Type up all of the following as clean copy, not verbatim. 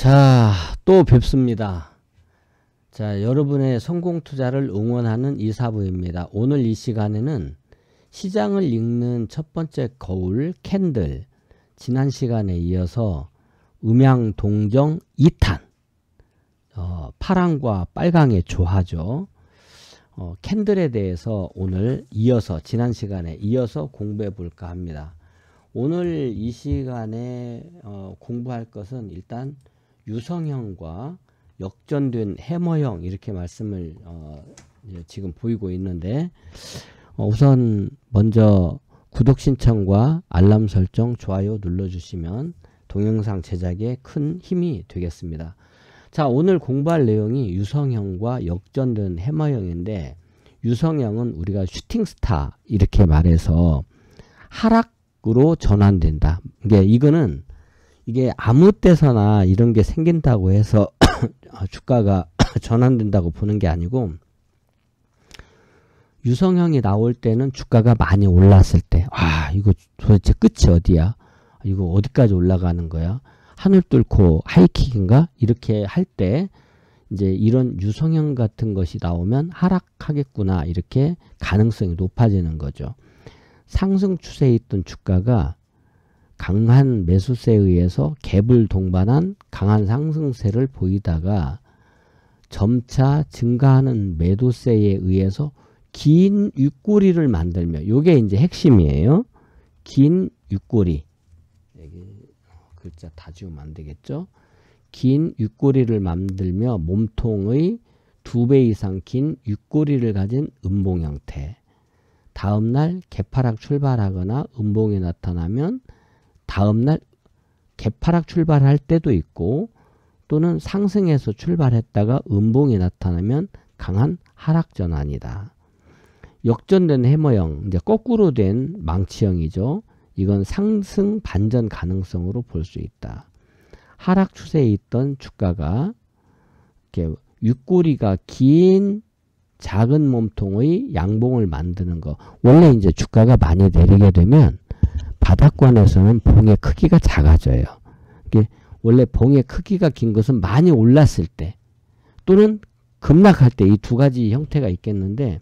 자, 또 뵙습니다. 자, 여러분의 성공 투자를 응원하는 이사부입니다. 오늘 이 시간에는 시장을 읽는 첫 번째 거울 캔들, 지난 시간에 이어서 음양 동정 2탄, 파랑과 빨강의 조화죠. 캔들에 대해서 오늘 이어서 지난 시간에 이어서 공부해 볼까 합니다. 오늘 이 시간에 공부할 것은 일단 유성형과 역전된 해머형 이렇게 말씀을 지금 보이고 있는데, 우선 먼저 구독 신청과 알람 설정, 좋아요 눌러주시면 동영상 제작에 큰 힘이 되겠습니다. 자, 오늘 공부할 내용이 유성형과 역전된 해머형인데, 유성형은 우리가 슈팅스타 이렇게 말해서 하락으로 전환된다. 이거는 이게 아무 때서나 이런 게 생긴다고 해서 주가가 전환된다고 보는 게 아니고, 유성형이 나올 때는 주가가 많이 올랐을 때, 이거 도대체 끝이 어디야? 이거 어디까지 올라가는 거야? 하늘 뚫고 하이킥인가? 이렇게 할 때 이제 이런 유성형 같은 것이 나오면 하락하겠구나, 이렇게 가능성이 높아지는 거죠. 상승 추세에 있던 주가가 강한 매수세에 의해서 갭을 동반한 강한 상승세를 보이다가 점차 증가하는 매도세에 의해서 긴 윗꼬리를 만들며, 요게 이제 핵심이에요. 긴 윗꼬리. 여기 글자 다 지우면 안 되겠죠? 긴 윗꼬리를 만들며 몸통의 2배 이상 긴 윗꼬리를 가진 음봉 형태. 다음날 개파락 출발하거나 음봉이 나타나면 다음날 개파락 출발할 때도 있고, 또는 상승해서 출발했다가 음봉이 나타나면 강한 하락 전환이다. 역전된 해머형, 이제 거꾸로 된 망치형이죠. 이건 상승 반전 가능성으로 볼 수 있다. 하락 추세에 있던 주가가 이렇게 윗꼬리가 긴 작은 몸통의 양봉을 만드는 거. 원래 이제 주가가 많이 내리게 되면 바닥권에서는 봉의 크기가 작아져요. 이게 원래 봉의 크기가 긴 것은 많이 올랐을 때 또는 급락할 때, 이 두 가지 형태가 있겠는데,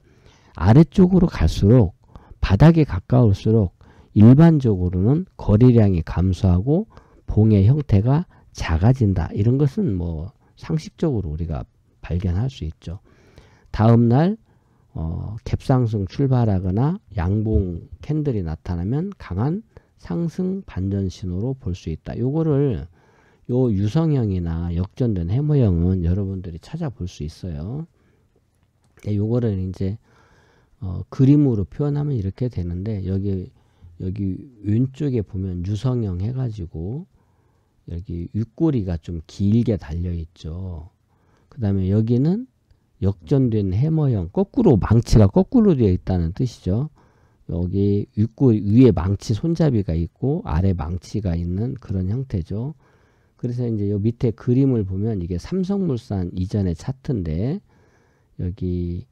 아래쪽으로 갈수록 바닥에 가까울수록 일반적으로는 거래량이 감소하고 봉의 형태가 작아진다. 이런 것은 뭐 상식적으로 우리가 발견할 수 있죠. 다음날 갭상승 출발하거나 양봉 캔들이 나타나면 강한 상승 반전 신호로 볼 수 있다. 요거를 요 유성형이나 역전된 해머형은 여러분들이 찾아볼 수 있어요. 요거를 이제 그림으로 표현하면 이렇게 되는데, 여기 왼쪽에 보면 유성형 해가지고 여기 윗꼬리가 좀 길게 달려 있죠. 그 다음에 여기는 역전된 해머형, 거꾸로, 망치가 거꾸로 되어 있다는 뜻이죠. 여기 윗꼬리 위에 망치 손잡이가 있고 아래 망치가 있는 그런 형태죠. 그래서 이제 요 밑에 그림을 보면 이게 삼성물산 이전의 차트인데, 여기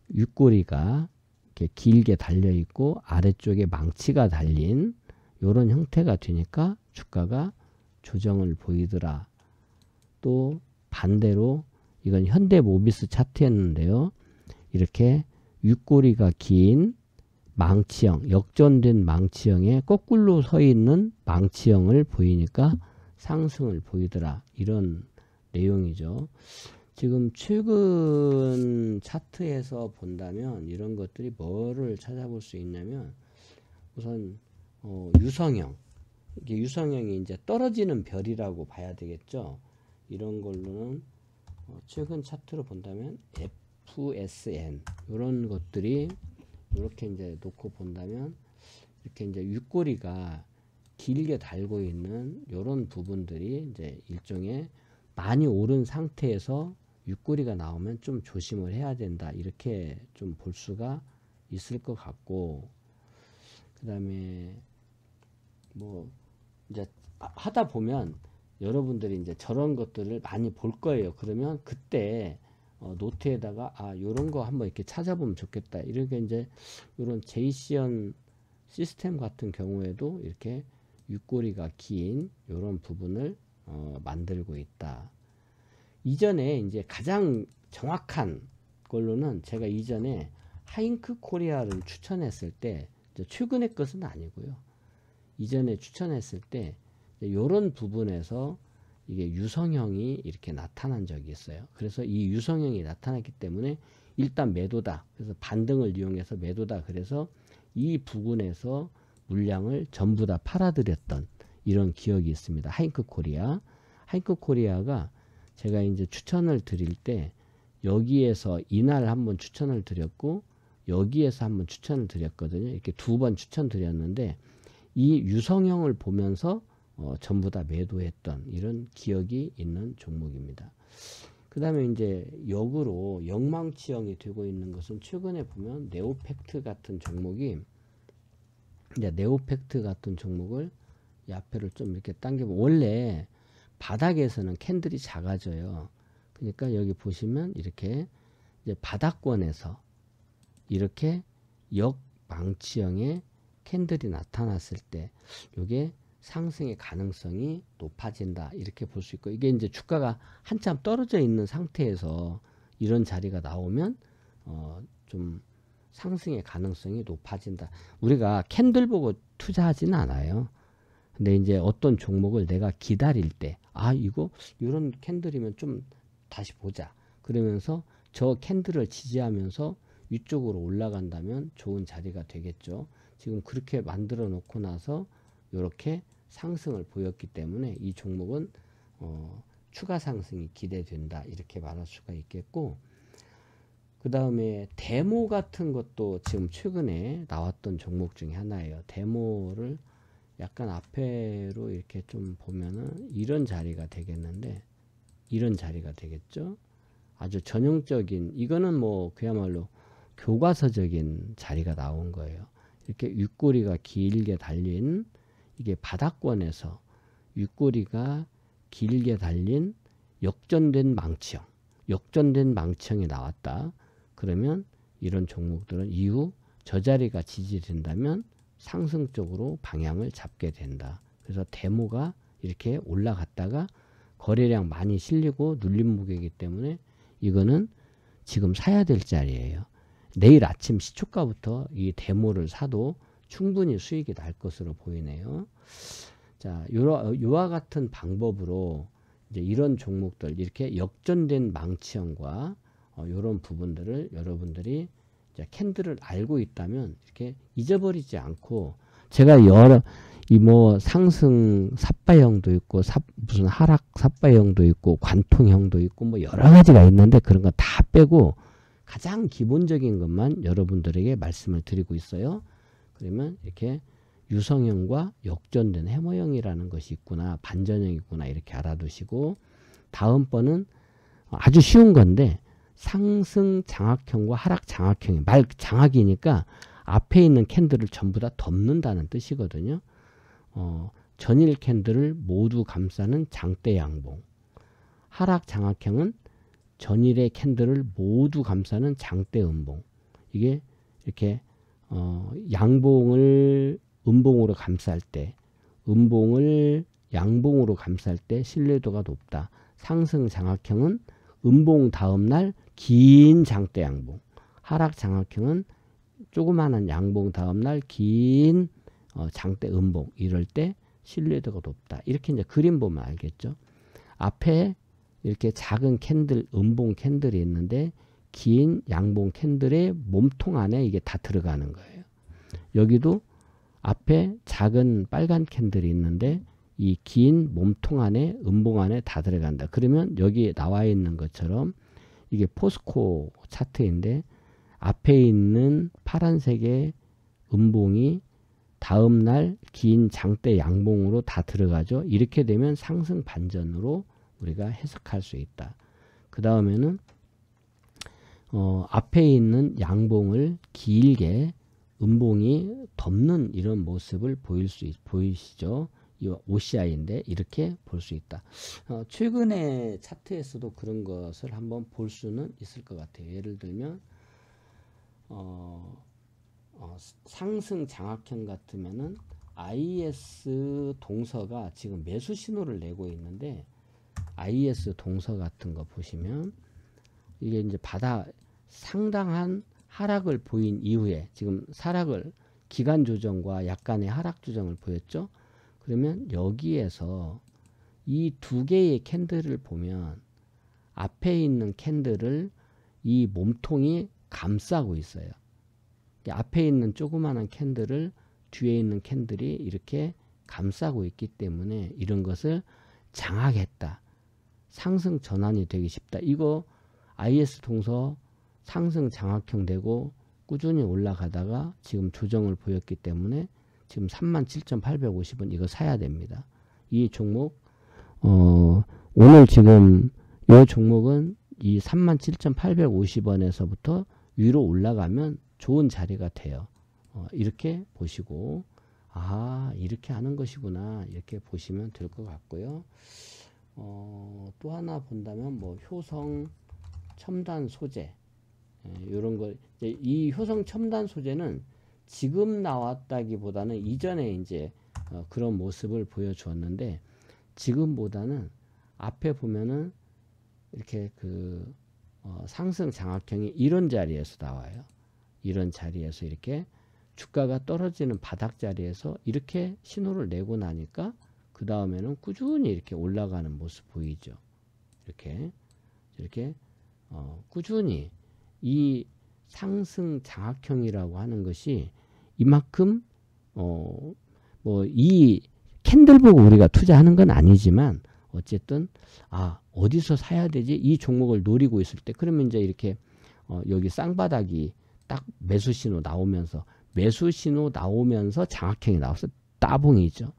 윗꼬리가 이렇게 길게 달려 있고 아래쪽에 망치가 달린 요런 형태가 되니까 주가가 조정을 보이더라. 또 반대로 이건 현대모비스 차트였는데요. 이렇게 윗꼬리가 긴 망치형, 역전된 망치형에 거꾸로 서 있는 망치형을 보이니까 상승을 보이더라. 이런 내용이죠. 지금 최근 차트에서 본다면 이런 것들이 뭐를 찾아볼 수 있냐면, 우선 유성형, 이게 유성형이 이제 떨어지는 별이라고 봐야 되겠죠. 이런 걸로는 최근 차트로 본다면 FSN 이런 것들이 이렇게 이제 놓고 본다면, 이렇게 이제 윗꼬리가 길게 달고 있는 이런 부분들이 이제 일종의 많이 오른 상태에서 윗꼬리가 나오면 좀 조심을 해야 된다, 이렇게 좀 볼 수가 있을 것 같고, 그 다음에 뭐 이제 하다 보면 여러분들이 이제 저런 것들을 많이 볼 거예요. 그러면 그때 노트에다가 요런 거 한번 이렇게 찾아보면 좋겠다, 이렇게 이제 요런 제이시언 시스템 같은 경우에도 이렇게 윗꼬리가 긴 요런 부분을 만들고 있다. 이전에 이제 가장 정확한 걸로는 제가 이전에 하잉크 코리아를 추천했을 때, 최근의 것은 아니고요. 이전에 추천했을 때 이런 부분에서 이게 유성형이 이렇게 나타난 적이 있어요. 그래서 이 유성형이 나타났기 때문에 일단 매도다. 그래서 반등을 이용해서 매도다. 그래서 이 부분에서 물량을 전부 다 팔아들였던 이런 기억이 있습니다. 하잉크 코리아. 하잉크 코리아가 제가 이제 추천을 드릴 때 여기에서 이날 한번 추천을 드렸고 여기에서 한번 추천을 드렸거든요. 이렇게 두 번 추천드렸는데 이 유성형을 보면서 전부 다 매도했던 이런 기억이 있는 종목입니다. 그 다음에 이제 역으로 영망치형이 되고 있는 것은 최근에 보면 네오팩트 같은 종목이, 이제 네오팩트 같은 종목을 이 앞에를 좀 이렇게 당기면 원래 바닥에서는 캔들이 작아져요. 그러니까 여기 보시면 이렇게 이제 바닥권에서 이렇게 역망치형의 캔들이 나타났을 때 이게 상승의 가능성이 높아진다 이렇게 볼 수 있고, 이게 이제 주가가 한참 떨어져 있는 상태에서 이런 자리가 나오면 좀 상승의 가능성이 높아진다. 우리가 캔들 보고 투자하지는 않아요. 근데 이제 어떤 종목을 내가 기다릴 때, 이거 이런 캔들이면 좀 다시 보자 그러면서 저 캔들을 지지하면서 위쪽으로 올라간다면 좋은 자리가 되겠죠. 지금 그렇게 만들어 놓고 나서 이렇게 상승을 보였기 때문에 이 종목은 추가 상승이 기대된다 이렇게 말할 수가 있겠고, 그 다음에 데모 같은 것도 지금 최근에 나왔던 종목 중에 하나예요. 데모를 약간 앞에로 이렇게 좀 보면은 이런 자리가 되겠는데, 이런 자리가 되겠죠. 아주 전형적인, 이거는 뭐 그야말로 교과서적인 자리가 나온 거예요. 이렇게 윗꼬리가 길게 달린, 이게 바닥권에서 윗꼬리가 길게 달린 역전된 망치형, 역전된 망치형이 나왔다. 그러면 이런 종목들은 이후 저 자리가 지지된다면 상승 쪽으로 방향을 잡게 된다. 그래서 데모가 이렇게 올라갔다가 거래량 많이 실리고 눌림 무게이기 때문에 이거는 지금 사야 될 자리예요. 내일 아침 시초가부터 이 데모를 사도 충분히 수익이 날 것으로 보이네요. 자, 요와 같은 방법으로 이제 이런 종목들, 이렇게 역전된 망치형과 이런 부분들을 여러분들이 이제 캔들을 알고 있다면 이렇게 잊어버리지 않고, 제가 여러 뭐 상승 삿바형도 있고 무슨 하락 삿바형도 있고 관통형도 있고 뭐 여러 가지가 있는데 그런 거 다 빼고 가장 기본적인 것만 여러분들에게 말씀을 드리고 있어요. 그러면 이렇게 유성형과 역전된 해머형이라는 것이 있구나, 반전형이 있구나 이렇게 알아두시고, 다음번은 아주 쉬운 건데 상승 장악형과 하락 장악형이, 말 장악이니까 앞에 있는 캔들을 전부 다 덮는다는 뜻이거든요. 전일 캔들을 모두 감싸는 장대 양봉. 하락 장악형은 전일의 캔들을 모두 감싸는 장대 음봉. 이게 이렇게 양봉을 음봉으로 감쌀 때, 음봉을 양봉으로 감쌀 때 신뢰도가 높다. 상승 장악형은 음봉 다음날 긴 장대 양봉, 하락 장악형은 조그마한 양봉 다음날 긴 장대 음봉, 이럴 때 신뢰도가 높다. 이렇게 이제 그림 보면 알겠죠. 앞에 이렇게 작은 캔들, 음봉 캔들이 있는데 긴 양봉 캔들의 몸통 안에 이게 다 들어가는 거예요. 여기도 앞에 작은 빨간 캔들이 있는데 이 긴 몸통 안에, 음봉 안에 다 들어간다. 그러면 여기 나와 있는 것처럼 이게 포스코 차트인데 앞에 있는 파란색의 음봉이 다음날 긴 장대 양봉으로 다 들어가죠. 이렇게 되면 상승 반전으로 우리가 해석할 수 있다. 그 다음에는 앞에 있는 양봉을 길게 음봉이 덮는 이런 모습을 보이시죠? 이 OCI인데 이렇게 볼 수 있다. 최근에 차트에서도 그런 것을 한번 볼 수는 있을 것 같아요. 예를 들면 상승 장악형 같으면은 IS 동서가 지금 매수 신호를 내고 있는데 IS 동서 같은 거 보시면 이게 이제 상당한 하락을 보인 이후에 지금 기간 조정과 약간의 하락 조정을 보였죠. 그러면 여기에서 이 두 개의 캔들을 보면 앞에 있는 캔들을 이 몸통이 감싸고 있어요. 앞에 있는 조그마한 캔들을 뒤에 있는 캔들이 이렇게 감싸고 있기 때문에 이런 것을 장악했다. 상승 전환이 되기 쉽다. 이거 IS 동서 상승 장악형 되고 꾸준히 올라가다가 지금 조정을 보였기 때문에 지금 37,850원 이거 사야 됩니다. 이 종목 오늘 지금 이 종목은 이 37,850원에서부터 위로 올라가면 좋은 자리가 돼요. 이렇게 보시고 이렇게 하는 것이구나 이렇게 보시면 될 것 같고요. 또 하나 본다면 뭐 효성 첨단 소재 이런 거 이 효성 첨단 소재는 지금 나왔다기보다는 이전에 이제 그런 모습을 보여주었는데 지금보다는 앞에 보면은 이렇게 상승 장악형이 이런 자리에서 나와요. 이런 자리에서 이렇게 주가가 떨어지는 바닥 자리에서 이렇게 신호를 내고 나니까 그 다음에는 꾸준히 이렇게 올라가는 모습 보이죠. 이렇게 꾸준히 이 상승 장악형이라고 하는 것이 이만큼 뭐 이 캔들 보고 우리가 투자하는 건 아니지만 어쨌든 어디서 사야 되지? 이 종목을 노리고 있을 때 그러면 이제 이렇게 여기 쌍바닥이 딱 매수 신호 나오면서 장악형이 나와서 따봉이죠.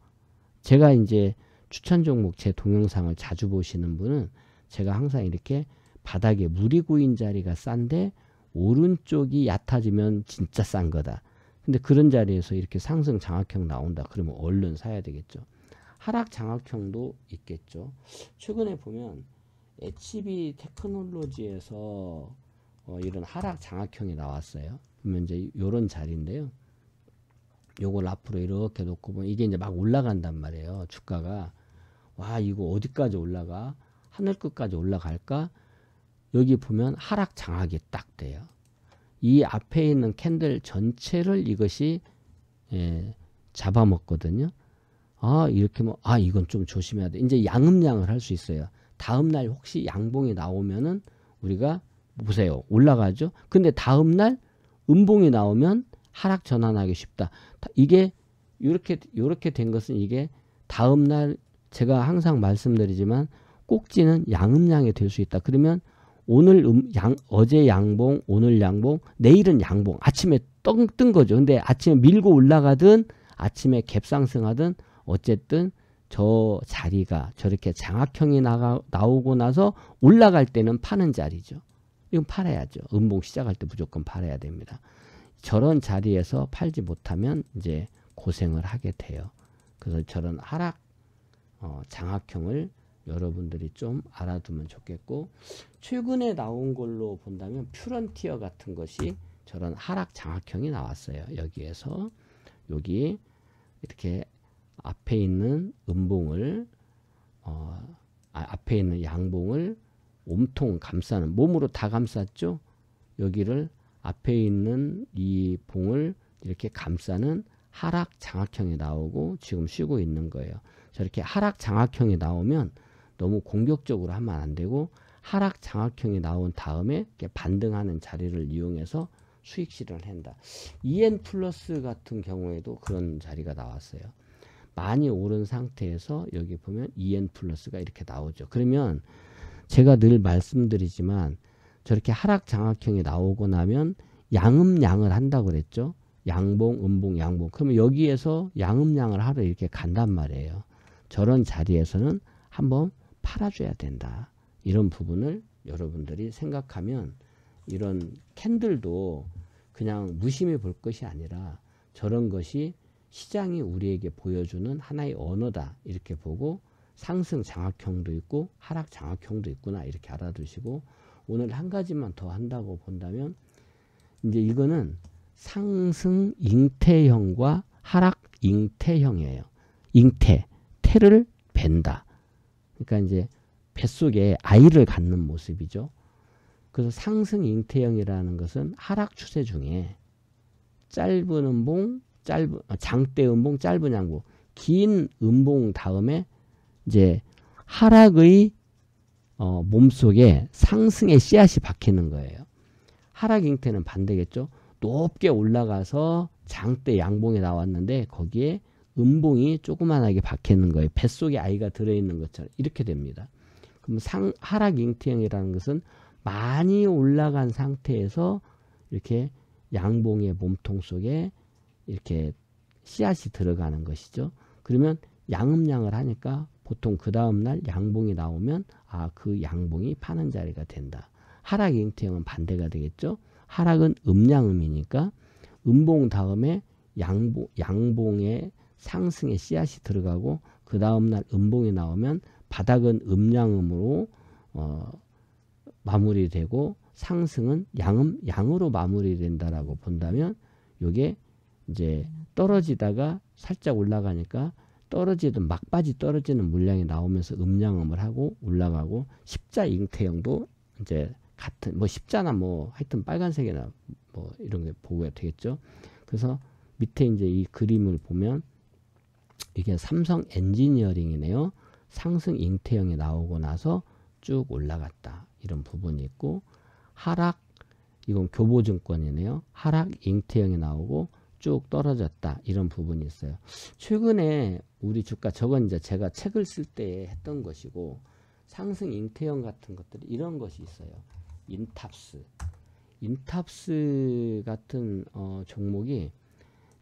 제가 이제 추천 종목 제 동영상을 자주 보시는 분은 제가 항상 이렇게 바닥에 물이 고인 자리가 싼데 오른쪽이 얕아지면 진짜 싼 거다. 근데 그런 자리에서 이렇게 상승 장악형 나온다. 그러면 얼른 사야 되겠죠. 하락 장악형도 있겠죠. 최근에 보면 HB 테크놀로지에서 이런 하락 장악형이 나왔어요. 보면 이제 이런 자리인데요. 요걸 앞으로 이렇게 놓고 보면 이게 이제 막 올라간단 말이에요. 주가가 이거 어디까지 올라가? 하늘 끝까지 올라갈까? 여기 보면 하락 장악이 딱 돼요. 이 앞에 있는 캔들 전체를 이것이 잡아먹거든요. 이렇게 이건 좀 조심해야 돼. 이제 양음양을 할 수 있어요. 다음날 혹시 양봉이 나오면은 우리가 보세요. 올라가죠. 근데 다음날 음봉이 나오면 하락 전환하기 쉽다. 이게 요렇게 된 것은 이게 다음날 제가 항상 말씀드리지만 꼭지는 양음양이 될 수 있다. 그러면 오늘 어제 양봉, 오늘 양봉, 내일은 양봉. 아침에 뜬 거죠. 근데 아침에 밀고 올라가든 아침에 갭상승하든 어쨌든 저 자리가 저렇게 장악형이 나오고 나서 올라갈 때는 파는 자리죠. 이건 팔아야죠. 음봉 시작할 때 무조건 팔아야 됩니다. 저런 자리에서 팔지 못하면 이제 고생을 하게 돼요. 그래서 저런 하락 장악형을 여러분들이 좀 알아두면 좋겠고, 최근에 나온 걸로 본다면 퓨런티어 같은 것이 저런 하락 장악형이 나왔어요. 여기에서 여기 이렇게 앞에 있는 음봉을 앞에 있는 양봉을 몸통 감싸는, 몸으로 다 감쌌죠. 여기를 앞에 있는 이 봉을 이렇게 감싸는 하락 장악형이 나오고 지금 쉬고 있는 거예요. 저렇게 하락 장악형이 나오면 너무 공격적으로 하면 안 되고, 하락 장악형이 나온 다음에 이렇게 반등하는 자리를 이용해서 수익 실현을 한다. EN 플러스 같은 경우에도 그런 자리가 나왔어요. 많이 오른 상태에서 여기 보면 EN 플러스가 이렇게 나오죠. 그러면 제가 늘 말씀드리지만 저렇게 하락 장악형이 나오고 나면 양음양을 한다고 그랬죠. 양봉, 음봉, 양봉. 그러면 여기에서 양음양을 하러 이렇게 간단 말이에요. 저런 자리에서는 한번 팔아줘야 된다. 이런 부분을 여러분들이 생각하면 이런 캔들도 그냥 무심히 볼 것이 아니라 저런 것이 시장이 우리에게 보여주는 하나의 언어다. 이렇게 보고 상승 장악형도 있고 하락 장악형도 있구나. 이렇게 알아두시고, 오늘 한 가지만 더 한다고 본다면 이제 이거는 상승 잉태형과 하락 상승잉태형이에요. 잉태, 태를 벤다. 그러니까 이제 뱃속에 아이를 갖는 모습이죠. 그래서 상승잉태형이라는 것은 하락 추세 중에 짧은 음봉, 장대 음봉, 짧은 양봉, 긴 음봉 다음에 이제 하락의 몸속에 상승의 씨앗이 박히는 거예요. 하락 잉태는 반대겠죠. 높게 올라가서 장대 양봉에 나왔는데 거기에 음봉이 조그만하게 박히는 거예요. 뱃속에 아이가 들어있는 것처럼 이렇게 됩니다. 그럼 하락 잉태형이라는 것은 많이 올라간 상태에서 이렇게 양봉의 몸통 속에 이렇게 씨앗이 들어가는 것이죠. 그러면 양음양을 하니까 보통 그 다음날 양봉이 나오면 그 양봉이 파는 자리가 된다. 하락 잉태형은 반대가 되겠죠. 하락은 음양음이니까 음봉 다음에 양봉에 상승의 씨앗이 들어가고 그 다음날 음봉이 나오면 바닥은 음양음으로 마무리되고 상승은 양으로 마무리된다라고 본다면 요게 이제 떨어지다가 살짝 올라가니까 떨어지든 막바지 떨어지는 물량이 나오면서 음양음을 하고 올라가고 십자 잉태형도 이제 같은 십자나 하여튼 빨간색이나 이런 게 보고가 되겠죠. 그래서 밑에 이제 이 그림을 보면 이게 삼성 엔지니어링이네요. 상승 잉태형이 나오고 나서 쭉 올라갔다. 이런 부분이 있고 하락 이건 교보증권이네요. 하락 잉태형이 나오고 쭉 떨어졌다. 이런 부분이 있어요. 최근에 우리 주가 저건 이제 제가 책을 쓸 때 했던 것이고 상승 잉태형 같은 것들이 이런 것이 있어요. 인탑스 같은 종목이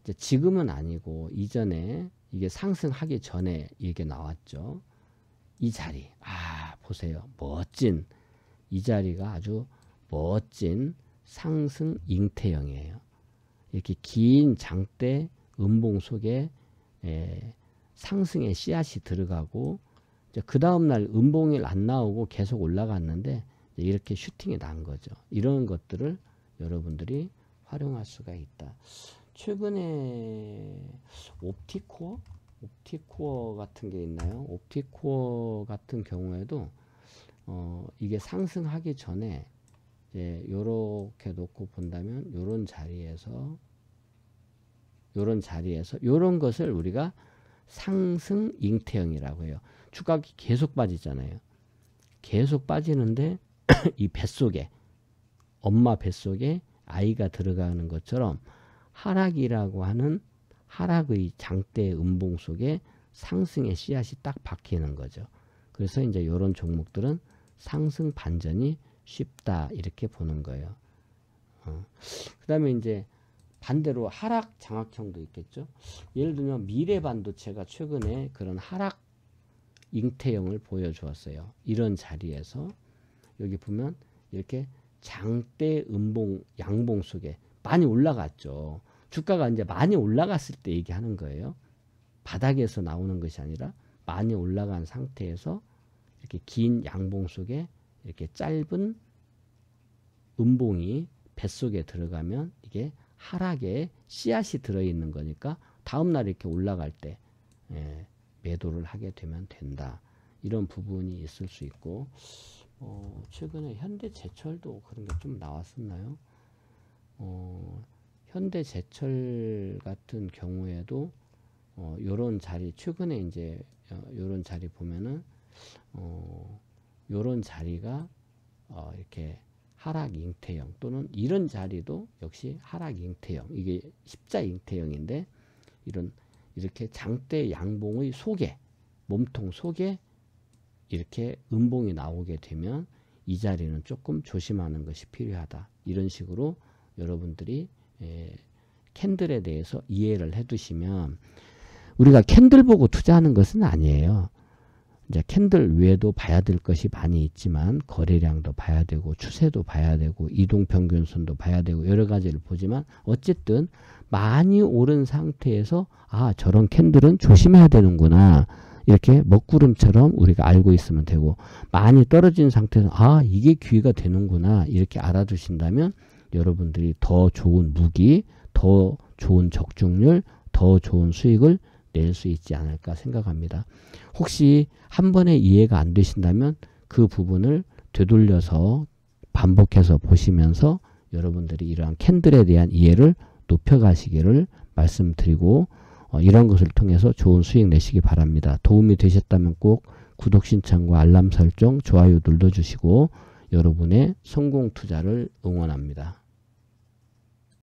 이제 지금은 아니고 이전에 이게 상승하기 전에 이게 나왔죠. 이 자리 보세요. 멋진 이 자리가 아주 멋진 상승 잉태형이에요. 이렇게 긴 장대 음봉 속에 상승의 씨앗이 들어가고 그 다음날 음봉이 안 나오고 계속 올라갔는데 이렇게 슈팅이 난 거죠. 이런 것들을 여러분들이 활용할 수가 있다. 최근에 옵티코어 같은 게 있나요? 옵티코어 같은 경우에도 이게 상승하기 전에 이제 요렇게 놓고 본다면 요런 자리에서 요런 것을 우리가 상승 잉태형이라고 해요. 주가가 계속 빠지잖아요. 계속 빠지는데 이 뱃속에 엄마 뱃속에 아이가 들어가는 것처럼 하락이라고 하는 하락의 장대 음봉 속에 상승의 씨앗이 딱 박히는 거죠. 그래서 이제 이런 종목들은 상승 반전이 쉽다 이렇게 보는 거예요. 그 다음에 이제 반대로 하락 장악형도 있겠죠. 예를 들면 미래반도체가 최근에 그런 하락 잉태형을 보여주었어요. 이런 자리에서 여기 보면 이렇게 장대 음봉 양봉 속에 많이 올라갔죠. 주가가 이제 많이 올라갔을 때 얘기하는 거예요. 바닥에서 나오는 것이 아니라 많이 올라간 상태에서 이렇게 긴 양봉 속에 이렇게 짧은 음봉이 뱃속에 들어가면 이게 하락에 씨앗이 들어있는 거니까 다음날 이렇게 올라갈 때 매도를 하게 되면 된다. 이런 부분이 있을 수 있고 최근에 현대제철도 그런 게 좀 나왔었나요? 현대제철 같은 경우에도 요런 자리 최근에 이제 요런 자리 보면은 요런 자리가 이렇게 하락 잉태형 또는 이런 자리도 역시 하락 잉태형 이게 십자 잉태형인데 이렇게 장대 양봉의 속에 몸통 속에 이렇게 음봉이 나오게 되면 이 자리는 조금 조심하는 것이 필요하다. 이런 식으로 여러분들이 캔들에 대해서 이해를 해 두시면 우리가 캔들 보고 투자하는 것은 아니에요. 이제 캔들 외에도 봐야 될 것이 많이 있지만 거래량도 봐야 되고 추세도 봐야 되고 이동평균선도 봐야 되고 여러 가지를 보지만 어쨌든 많이 오른 상태에서 저런 캔들은 조심해야 되는구나. 이렇게 먹구름처럼 우리가 알고 있으면 되고 많이 떨어진 상태에서 이게 기회가 되는구나. 이렇게 알아두신다면 여러분들이 더 좋은 무기, 더 좋은 적중률, 더 좋은 수익을 낼 수 있지 않을까 생각합니다. 혹시 한 번에 이해가 안 되신다면 그 부분을 되돌려서 반복해서 보시면서 여러분들이 이러한 캔들에 대한 이해를 높여가시기를 말씀드리고 이런 것을 통해서 좋은 수익 내시기 바랍니다. 도움이 되셨다면 꼭 구독 신청과 알람 설정, 좋아요 눌러주시고 여러분의 성공 투자를 응원합니다.